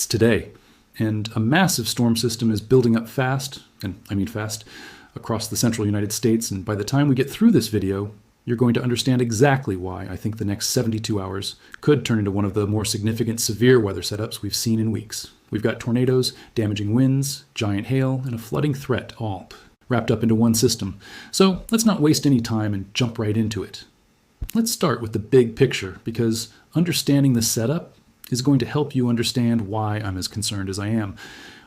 It's today, and a massive storm system is building up fast, and I mean fast, across the central United States, and by the time we get through this video, you're going to understand exactly why I think the next 72 hours could turn into one of the more significant severe weather setups we've seen in weeks. We've got tornadoes, damaging winds, giant hail, and a flooding threat all wrapped up into one system. So let's not waste any time and jump right into it. Let's start with the big picture, because understanding the setup is going to help you understand why I'm as concerned as I am.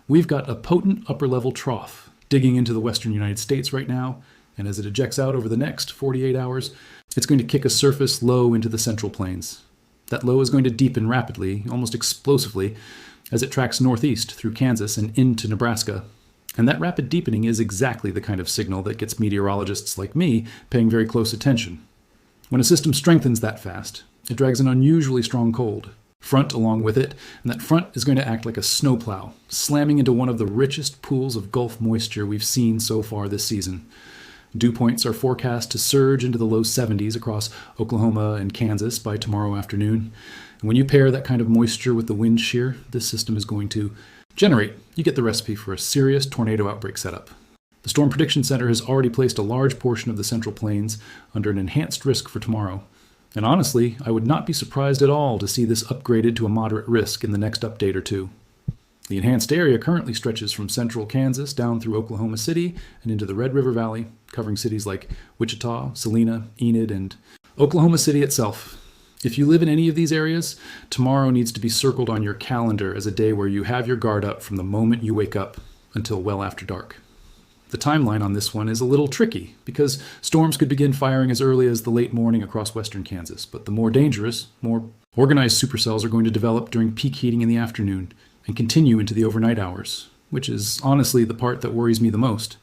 We've got a potent upper-level trough digging into the western United States right now, and as it ejects out over the next 48 hours, it's going to kick a surface low into the central plains. That low is going to deepen rapidly, almost explosively, as it tracks northeast through Kansas and into Nebraska. And that rapid deepening is exactly the kind of signal that gets meteorologists like me paying very close attention. When a system strengthens that fast, it drags an unusually strong cold front along with it, and that front is going to act like a snowplow, slamming into one of the richest pools of Gulf moisture we've seen so far this season. Dew points are forecast to surge into the low 70s across Oklahoma and Kansas by tomorrow afternoon. And when you pair that kind of moisture with the wind shear, this system is going to generate. You get the recipe for a serious tornado outbreak setup. The Storm Prediction Center has already placed a large portion of the Central Plains under an enhanced risk for tomorrow. And honestly, I would not be surprised at all to see this upgraded to a moderate risk in the next update or two. The enhanced area currently stretches from central Kansas down through Oklahoma City and into the Red River Valley, covering cities like Wichita, Salina, Enid, and Oklahoma City itself. If you live in any of these areas, tomorrow needs to be circled on your calendar as a day where you have your guard up from the moment you wake up until well after dark. The timeline on this one is a little tricky because storms could begin firing as early as the late morning across western Kansas, but the more dangerous, more organized supercells are going to develop during peak heating in the afternoon and continue into the overnight hours, which is honestly the part that worries me the most.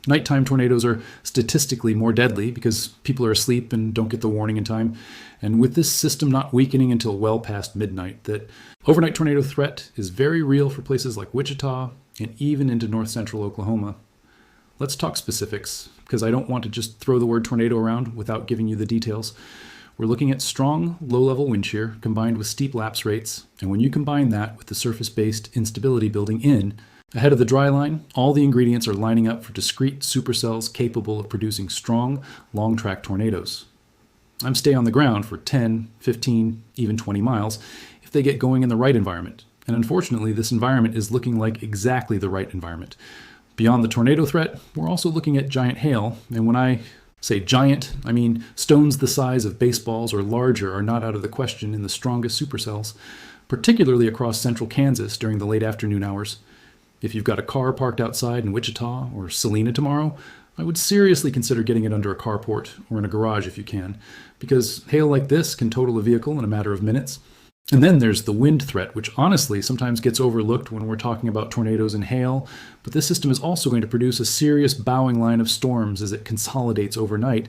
Nighttime tornadoes are statistically more deadly because people are asleep and don't get the warning in time, and with this system not weakening until well past midnight, that overnight tornado threat is very real for places like Wichita and even into north central Oklahoma. Let's talk specifics, because I don't want to just throw the word tornado around without giving you the details. We're looking at strong, low-level wind shear combined with steep lapse rates, and when you combine that with the surface-based instability building in, ahead of the dry line, all the ingredients are lining up for discrete supercells capable of producing strong, long-track tornadoes. I'm stay on the ground for 10, 15, even 20 miles if they get going in the right environment, and unfortunately this environment is looking like exactly the right environment. Beyond the tornado threat, we're also looking at giant hail, and when I say giant, I mean stones the size of baseballs or larger are not out of the question in the strongest supercells, particularly across central Kansas during the late afternoon hours. If you've got a car parked outside in Wichita or Salina tomorrow, I would seriously consider getting it under a carport or in a garage if you can, because hail like this can total a vehicle in a matter of minutes. And then there's the wind threat, which honestly sometimes gets overlooked when we're talking about tornadoes and hail, but this system is also going to produce a serious bowing line of storms as it consolidates overnight,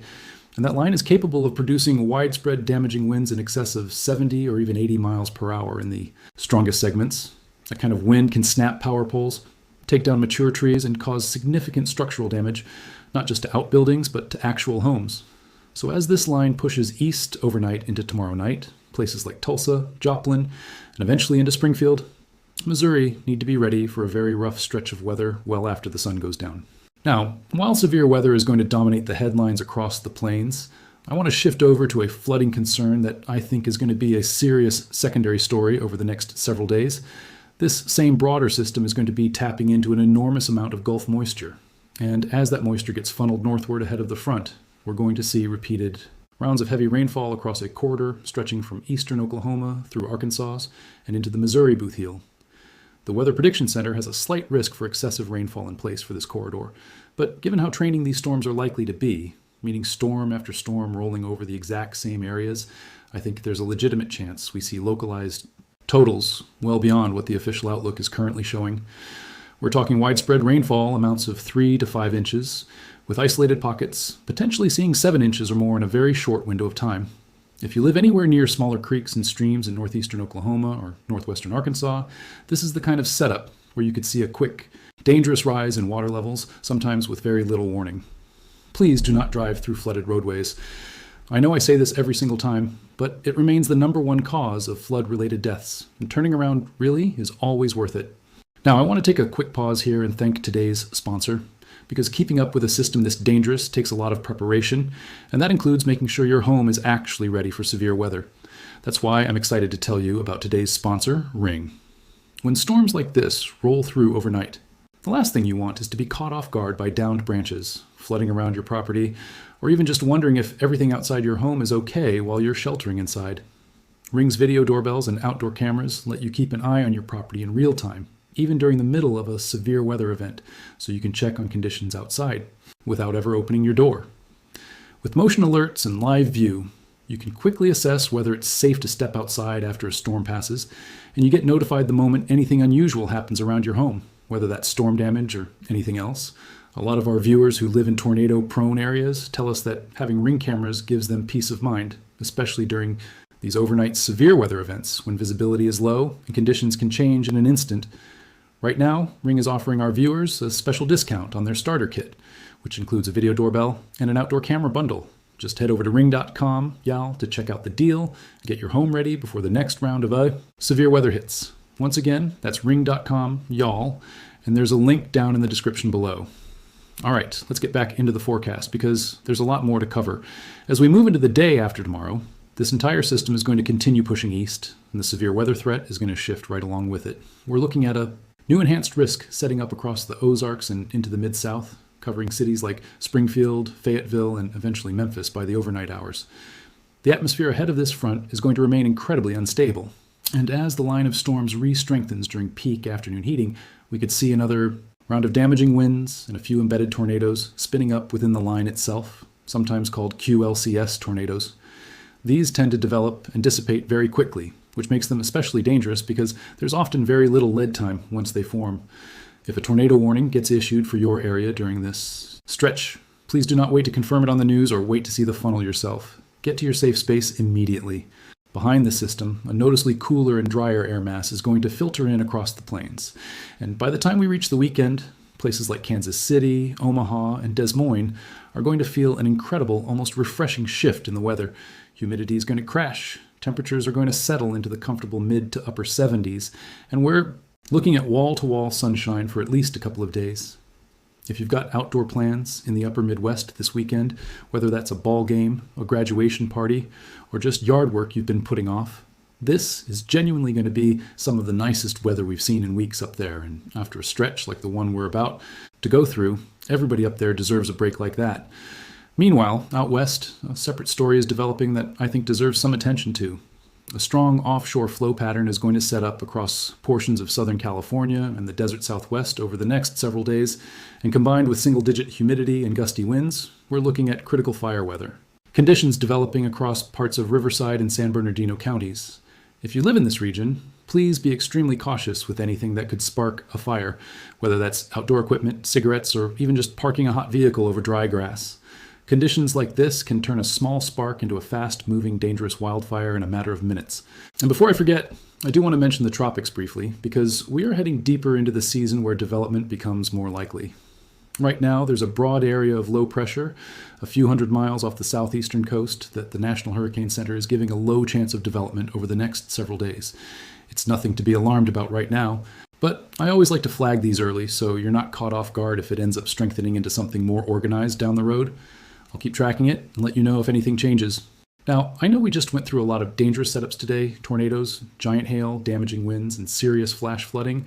and that line is capable of producing widespread damaging winds in excess of 70 or even 80 miles per hour in the strongest segments. That kind of wind can snap power poles, take down mature trees, and cause significant structural damage, not just to outbuildings, but to actual homes. So as this line pushes east overnight into tomorrow night, places like Tulsa, Joplin, and eventually into Springfield, Missouri need to be ready for a very rough stretch of weather well after the sun goes down. Now, while severe weather is going to dominate the headlines across the plains, I want to shift over to a flooding concern that I think is going to be a serious secondary story over the next several days. This same broader system is going to be tapping into an enormous amount of Gulf moisture. And as that moisture gets funneled northward ahead of the front, we're going to see repeated rounds of heavy rainfall across a corridor stretching from eastern Oklahoma through Arkansas and into the Missouri Booth Heel. The Weather Prediction Center has a slight risk for excessive rainfall in place for this corridor, but given how training these storms are likely to be, meaning storm after storm rolling over the exact same areas, I think there's a legitimate chance we see localized totals well beyond what the official outlook is currently showing. We're talking widespread rainfall amounts of 3 to 5 inches, with isolated pockets potentially seeing 7 inches or more in a very short window of time. If you live anywhere near smaller creeks and streams in northeastern Oklahoma or northwestern Arkansas, this is the kind of setup where you could see a quick, dangerous rise in water levels, sometimes with very little warning. Please do not drive through flooded roadways. I know I say this every single time, but it remains the #1 cause of flood-related deaths, and turning around really is always worth it. Now, I want to take a quick pause here and thank today's sponsor, because keeping up with a system this dangerous takes a lot of preparation, and that includes making sure your home is actually ready for severe weather. That's why I'm excited to tell you about today's sponsor, Ring. When storms like this roll through overnight, the last thing you want is to be caught off guard by downed branches, flooding around your property, or even just wondering if everything outside your home is okay while you're sheltering inside. Ring's video doorbells and outdoor cameras let you keep an eye on your property in real time, even during the middle of a severe weather event, so you can check on conditions outside without ever opening your door. With motion alerts and live view, you can quickly assess whether it's safe to step outside after a storm passes, and you get notified the moment anything unusual happens around your home, whether that's storm damage or anything else. A lot of our viewers who live in tornado-prone areas tell us that having Ring cameras gives them peace of mind, especially during these overnight severe weather events when visibility is low and conditions can change in an instant. Right now, Ring is offering our viewers a special discount on their starter kit, which includes a video doorbell and an outdoor camera bundle. Just head over to ring.com, y'all, to check out the deal and get your home ready before the next round of severe weather hits. Once again, that's ring.com, y'all, and there's a link down in the description below. All right, let's get back into the forecast because there's a lot more to cover. As we move into the day after tomorrow, this entire system is going to continue pushing east, and the severe weather threat is going to shift right along with it. We're looking at a new enhanced risk setting up across the Ozarks and into the Mid-South, covering cities like Springfield, Fayetteville, and eventually Memphis by the overnight hours. The atmosphere ahead of this front is going to remain incredibly unstable, and as the line of storms re-strengthens during peak afternoon heating, we could see another round of damaging winds and a few embedded tornadoes spinning up within the line itself, sometimes called QLCS tornadoes. These tend to develop and dissipate very quickly, which makes them especially dangerous because there's often very little lead time once they form. If a tornado warning gets issued for your area during this stretch, please do not wait to confirm it on the news or wait to see the funnel yourself. Get to your safe space immediately. Behind the system, a noticeably cooler and drier air mass is going to filter in across the plains. And by the time we reach the weekend, places like Kansas City, Omaha, and Des Moines are going to feel an incredible, almost refreshing shift in the weather. Humidity is going to crash. Temperatures are going to settle into the comfortable mid to upper 70s, and we're looking at wall-to-wall sunshine for at least a couple of days. If you've got outdoor plans in the upper Midwest this weekend, whether that's a ball game, a graduation party, or just yard work you've been putting off, this is genuinely going to be some of the nicest weather we've seen in weeks up there. And after a stretch like the one we're about to go through, everybody up there deserves a break like that. Meanwhile, out west, a separate story is developing that I think deserves some attention too. A strong offshore flow pattern is going to set up across portions of Southern California and the desert Southwest over the next several days, and combined with single-digit humidity and gusty winds, we're looking at critical fire weather. Conditions developing across parts of Riverside and San Bernardino counties. If you live in this region, please be extremely cautious with anything that could spark a fire, whether that's outdoor equipment, cigarettes, or even just parking a hot vehicle over dry grass. Conditions like this can turn a small spark into a fast-moving, dangerous wildfire in a matter of minutes. And before I forget, I do want to mention the tropics briefly, because we are heading deeper into the season where development becomes more likely. Right now, there's a broad area of low pressure, a few hundred miles off the southeastern coast, that the National Hurricane Center is giving a low chance of development over the next several days. It's nothing to be alarmed about right now, but I always like to flag these early so you're not caught off guard if it ends up strengthening into something more organized down the road. I'll keep tracking it and let you know if anything changes. Now, I know we just went through a lot of dangerous setups today, tornadoes, giant hail, damaging winds, and serious flash flooding.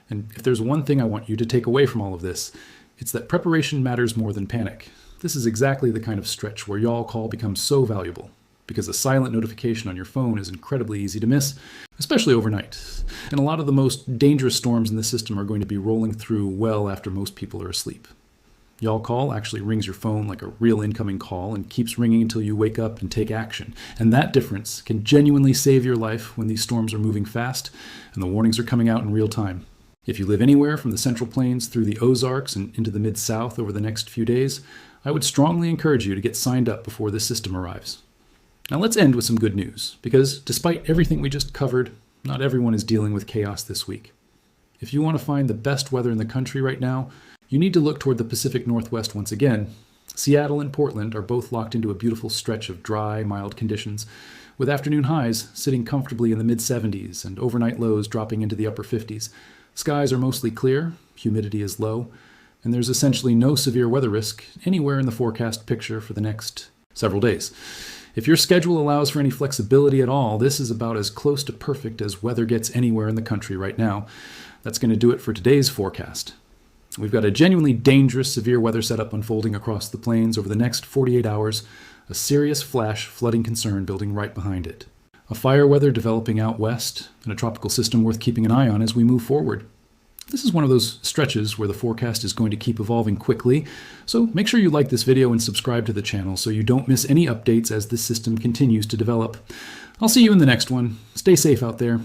And if there's one thing I want you to take away from all of this, it's that preparation matters more than panic. This is exactly the kind of stretch where y'all call becomes so valuable, because a silent notification on your phone is incredibly easy to miss, especially overnight. And a lot of the most dangerous storms in the system are going to be rolling through well after most people are asleep. Y'all call actually rings your phone like a real incoming call and keeps ringing until you wake up and take action. And that difference can genuinely save your life when these storms are moving fast and the warnings are coming out in real time. If you live anywhere from the Central Plains through the Ozarks and into the Mid-South over the next few days, I would strongly encourage you to get signed up before this system arrives. Now let's end with some good news, because despite everything we just covered, not everyone is dealing with chaos this week. If you want to find the best weather in the country right now, you need to look toward the Pacific Northwest once again. Seattle and Portland are both locked into a beautiful stretch of dry, mild conditions, with afternoon highs sitting comfortably in the mid-70s and overnight lows dropping into the upper 50s. Skies are mostly clear, humidity is low, and there's essentially no severe weather risk anywhere in the forecast picture for the next several days. If your schedule allows for any flexibility at all, this is about as close to perfect as weather gets anywhere in the country right now. That's going to do it for today's forecast. We've got a genuinely dangerous severe weather setup unfolding across the plains over the next 48 hours, a serious flash flooding concern building right behind it. A fire weather developing out west, and a tropical system worth keeping an eye on as we move forward. This is one of those stretches where the forecast is going to keep evolving quickly, so make sure you like this video and subscribe to the channel so you don't miss any updates as this system continues to develop. I'll see you in the next one. Stay safe out there.